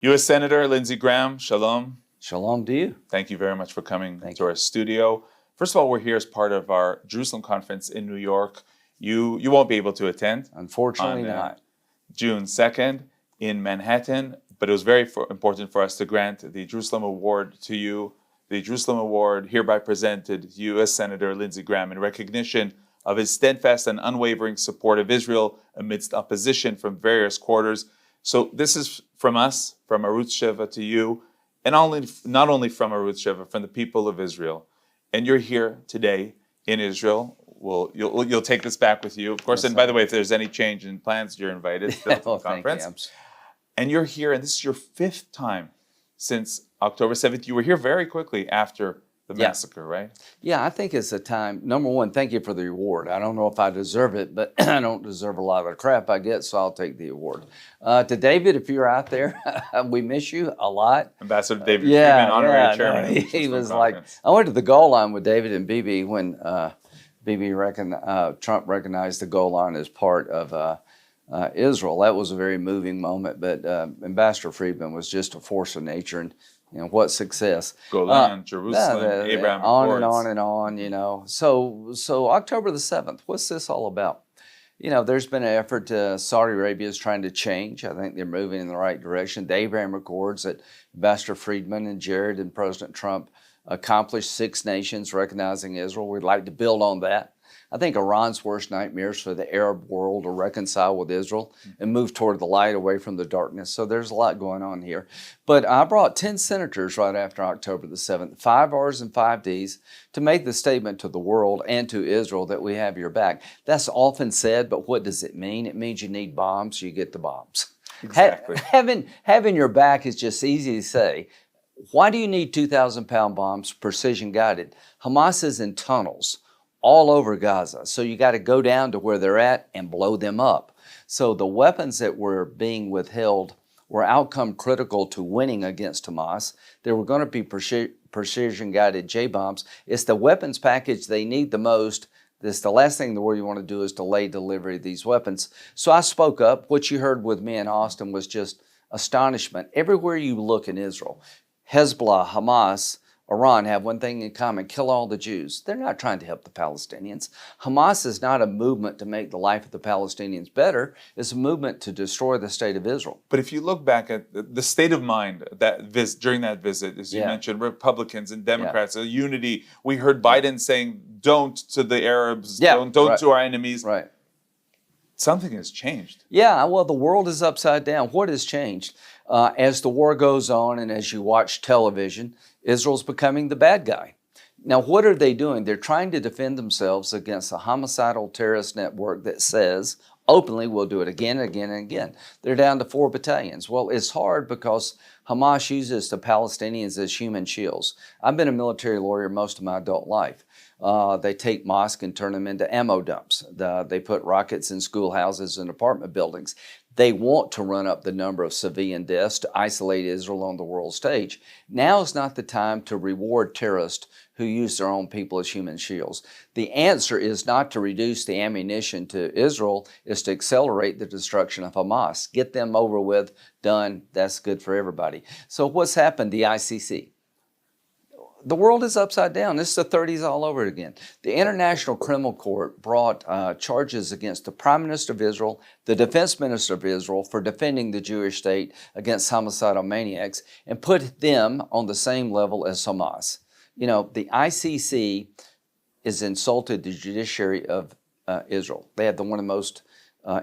U.S. Senator Lindsey Graham, shalom. Shalom to you. Thank you very much for coming to our studio. First of all, we're here as part of our Jerusalem conference in New York. You won't be able to attend. Unfortunately not. June 2nd in Manhattan, but it was very important for us to grant the Jerusalem Award to you. The Jerusalem Award hereby presented U.S. Senator Lindsey Graham in recognition of his steadfast and unwavering support of Israel amidst opposition from various quarters. So this is from us, from Arutz Sheva to you, and not only from Arutz Sheva, from the people of Israel. And you're here today in Israel. You'll take this back with you, of course. And by the way, if there's any change in plans, you're invited to the conference. And you're here, and this is your 5th time since October 7th. You were here very quickly after the massacre, right? Yeah, I think it's a time. Number one, thank you for the award. I don't know if I deserve it, but I don't deserve a lot of the crap I get, so I'll take the award. To David, if you're out there, we miss you a lot. Ambassador David Friedman, honorary chairman. No, he was like, I went to the goal line with David and Bibi when Trump recognized the goal line as part of Israel. That was a very moving moment, but Ambassador Friedman was just a force of nature, and what success. Golan, Jerusalem, Abraham on and on and on, So October the 7th, what's this all about? There's been an effort Saudi Arabia is trying to change. I think they're moving in the right direction. The Abraham Accords that Ambassador Friedman and Jared and President Trump accomplished 6 nations recognizing Israel. We'd like to build on that. I think Iran's worst nightmares for the Arab world to reconcile with Israel and move toward the light away from the darkness. So there's a lot going on here. But I brought 10 senators right after October the 7th, 5 R's and 5 D's, to make the statement to the world and to Israel that we have your back. That's often said, but what does it mean? It means you need bombs, you get the bombs. Exactly. Having your back is just easy to say. Why do you need 2,000-pound bombs, precision guided? Hamas is in tunnels all over Gaza. So you got to go down to where they're at and blow them up. So the weapons that were being withheld were outcome critical to winning against Hamas. There were going to be precision-guided J-bombs. It's the weapons package they need the most. This the last thing in the world you want to do is delay delivery of these weapons. So I spoke up. What you heard with me in Austin was just astonishment. Everywhere you look in Israel, Hezbollah, Hamas, Iran have one thing in common: kill all the Jews. They're not trying to help the Palestinians. Hamas is not a movement to make the life of the Palestinians better. It's a movement to destroy the state of Israel. But if you look back at the state of mind during that visit, as you mentioned, Republicans and Democrats, a unity. We heard Biden saying, don't to the Arabs, don't to our enemies. Right. Something has changed. Yeah, well, the world is upside down. What has changed? As the war goes on and as you watch television, Israel's becoming the bad guy. Now, what are they doing? They're trying to defend themselves against a homicidal terrorist network that says openly we'll do it again and again and again. They're down to 4 battalions. Well, it's hard because Hamas uses the Palestinians as human shields. I've been a military lawyer most of my adult life. They take mosques and turn them into ammo dumps. They put rockets in schoolhouses and apartment buildings. They want to run up the number of civilian deaths to isolate Israel on the world stage. Now is not the time to reward terrorists who use their own people as human shields. The answer is not to reduce the ammunition to Israel, is to accelerate the destruction of Hamas. Get them over with, done. That's good for everybody. So what's happened? The ICC. The world is upside down. This is the 30s all over again. The International Criminal Court brought charges against the Prime Minister of Israel, the Defense Minister of Israel for defending the Jewish state against homicidal maniacs, and put them on the same level as Hamas. The ICC is insulted the judiciary of Israel. They have one of the most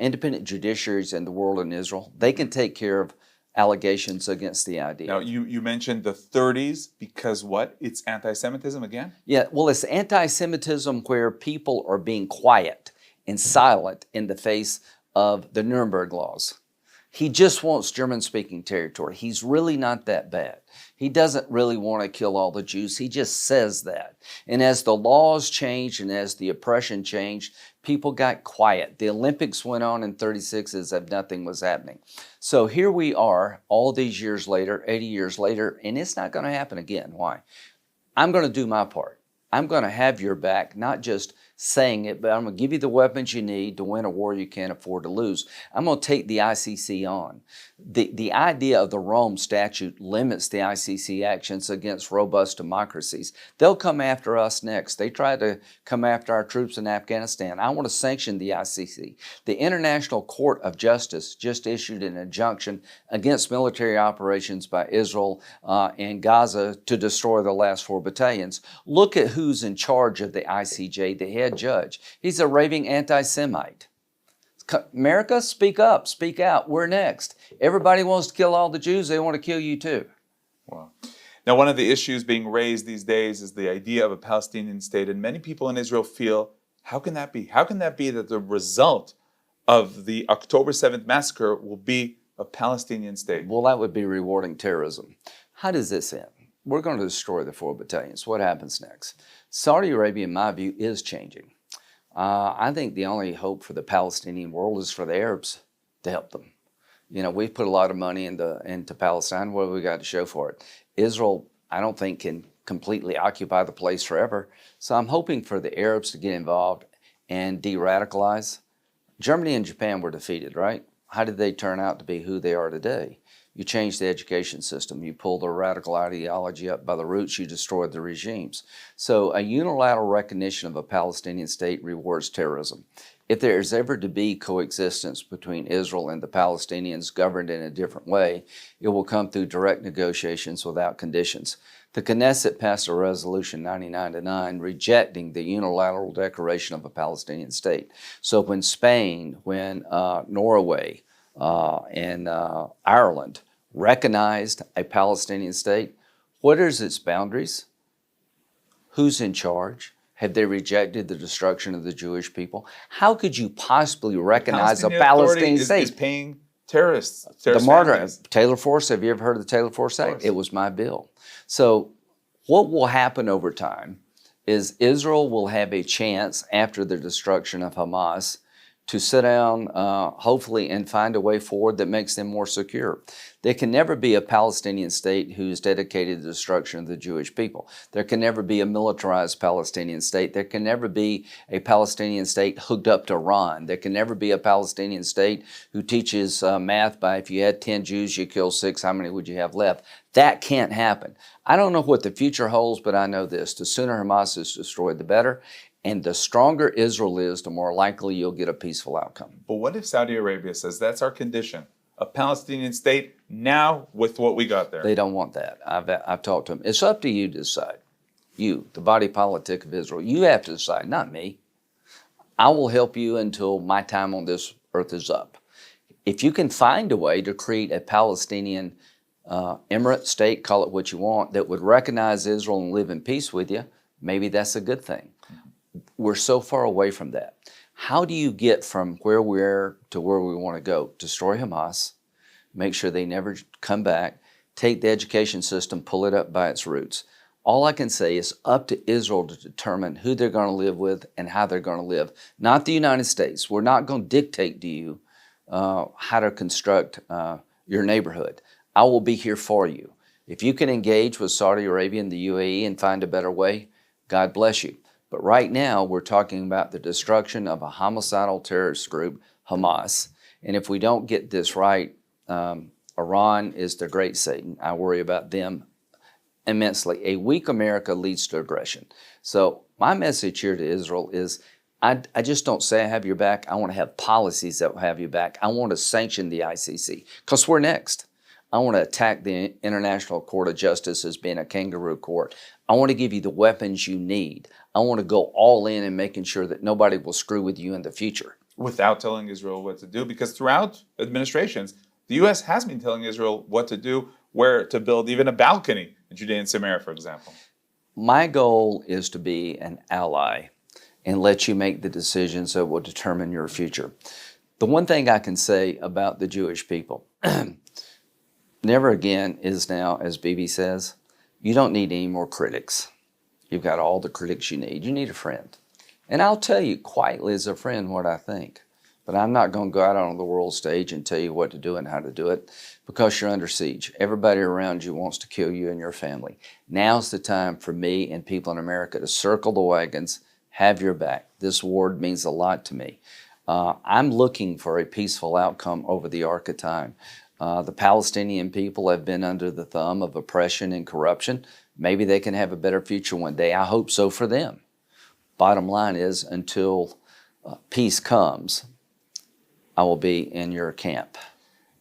independent judiciaries in the world in Israel. They can take care of allegations against the idea. Now, you mentioned the 30s because what? It's anti-Semitism again? Yeah, well, it's anti-Semitism where people are being quiet and silent in the face of the Nuremberg laws. He just wants German-speaking territory. He's really not that bad. He doesn't really want to kill all the Jews. He just says that. And as the laws changed and as the oppression changed, people got quiet. The Olympics went on in 36 as if nothing was happening. So here we are all these years later, 80 years later, and it's not going to happen again. Why? I'm going to do my part. I'm going to have your back, not just saying it, but I'm going to give you the weapons you need to win a war you can't afford to lose. I'm going to take the ICC on. The idea of the Rome Statute limits the ICC actions against robust democracies. They'll come after us next. They tried to come after our troops in Afghanistan. I want to sanction the ICC. The International Court of Justice just issued an injunction against military operations by Israel and Gaza to destroy the last 4 battalions. Look at who's in charge of the ICJ, the head judge. He's a raving anti-Semite. America, speak up, speak out. We're next. Everybody wants to kill all the Jews. They want to kill you too. Wow. Now, one of the issues being raised these days is the idea of a Palestinian state. And many people in Israel feel, how can that be? How can that be that the result of the October 7th massacre will be a Palestinian state? Well, that would be rewarding terrorism. How does this end? We're going to destroy the 4 battalions. What happens next? Saudi Arabia, in my view, is changing. I think the only hope for the Palestinian world is for the Arabs to help them. You know, we've put a lot of money into Palestine. What have we got to show for it? Israel, I don't think, can completely occupy the place forever. So I'm hoping for the Arabs to get involved and de-radicalize. Germany and Japan were defeated, right? How did they turn out to be who they are today? You changed the education system. You pulled the radical ideology up by the roots. You destroyed the regimes. So a unilateral recognition of a Palestinian state rewards terrorism. If there is ever to be coexistence between Israel and the Palestinians governed in a different way, it will come through direct negotiations without conditions. The Knesset passed a resolution 99-9 rejecting the unilateral declaration of a Palestinian state. So when Spain, when Norway, and Ireland recognized a Palestinian state, what is its boundaries? Who's in charge? Have they rejected the destruction of the Jewish people? How could you possibly recognize a Palestinian state? Is paying terrorists. The martyr, Taylor Force, have you ever heard of the Taylor Force Act? It was my bill. So what will happen over time is Israel will have a chance after the destruction of Hamas to sit down, hopefully, and find a way forward that makes them more secure. There can never be a Palestinian state who is dedicated to the destruction of the Jewish people. There can never be a militarized Palestinian state. There can never be a Palestinian state hooked up to Iran. There can never be a Palestinian state who teaches math by if you had 10 Jews, you kill 6, how many would you have left? That can't happen. I don't know what the future holds, but I know this. The sooner Hamas is destroyed, the better. And the stronger Israel is, the more likely you'll get a peaceful outcome. But what if Saudi Arabia says that's our condition? A Palestinian state now with what we got there. They don't want that. I've talked to them. It's up to you to decide. You, the body politic of Israel, you have to decide, not me. I will help you until my time on this earth is up. If you can find a way to create a Palestinian emirate state, call it what you want, that would recognize Israel and live in peace with you, maybe that's a good thing. We're so far away from that. How do you get from where we're to where we want to go? Destroy Hamas, make sure they never come back, take the education system, pull it up by its roots. All I can say is up to Israel to determine who they're going to live with and how they're going to live, not the United States. We're not going to dictate to you how to construct your neighborhood. I will be here for you. If you can engage with Saudi Arabia and the UAE and find a better way, God bless you. But right now, we're talking about the destruction of a homicidal terrorist group, Hamas. And if we don't get this right, Iran is the great Satan. I worry about them immensely. A weak America leads to aggression. So my message here to Israel is, I just don't say I have your back. I want to have policies that will have you back. I want to sanction the ICC because we're next. I want to attack the International Court of Justice as being a kangaroo court. I want to give you the weapons you need. I want to go all in and making sure that nobody will screw with you in the future. Without telling Israel what to do, because throughout administrations, the U.S. has been telling Israel what to do, where to build even a balcony in Judea and Samaria, for example. My goal is to be an ally and let you make the decisions that will determine your future. The one thing I can say about the Jewish people, never again is now, as Bibi says, you don't need any more critics. You've got all the critics you need. You need a friend. And I'll tell you quietly as a friend what I think. But I'm not going to go out on the world stage and tell you what to do and how to do it because you're under siege. Everybody around you wants to kill you and your family. Now's the time for me and people in America to circle the wagons, have your back. This award means a lot to me. I'm looking for a peaceful outcome over the arc of time. The Palestinian people have been under the thumb of oppression and corruption. Maybe they can have a better future one day. I hope so for them. Bottom line is, until peace comes, I will be in your camp.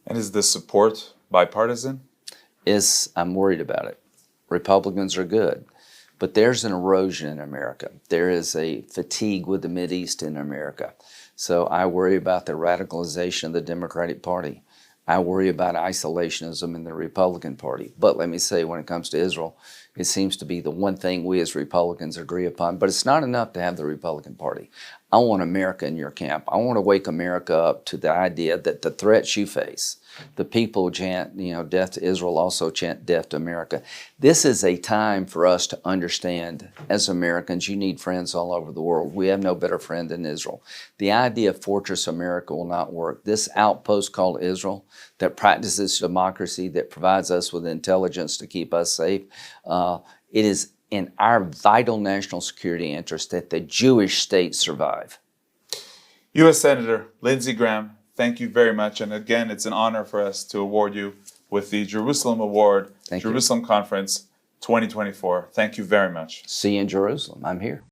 And is the support bipartisan? I'm worried about it. Republicans are good, but there's an erosion in America. There is a fatigue with the Mideast in America. So I worry about the radicalization of the Democratic Party. I worry about isolationism in the Republican Party. But let me say, when it comes to Israel, it seems to be the one thing we as Republicans agree upon. But it's not enough to have the Republican Party. I want America in your camp. I want to wake America up to the idea that the threats you face, the people who chant, death to Israel also chant death to America. This is a time for us to understand, as Americans, you need friends all over the world. We have no better friend than Israel. The idea of Fortress America will not work. This outpost called Israel that practices democracy, that provides us with intelligence to keep us safe, it is in our vital national security interest that the Jewish state survive. U.S. Senator Lindsey Graham, thank you very much. And again, it's an honor for us to award you with the Jerusalem Award, Jerusalem Conference 2024. Thank you very much. See you in Jerusalem. I'm here.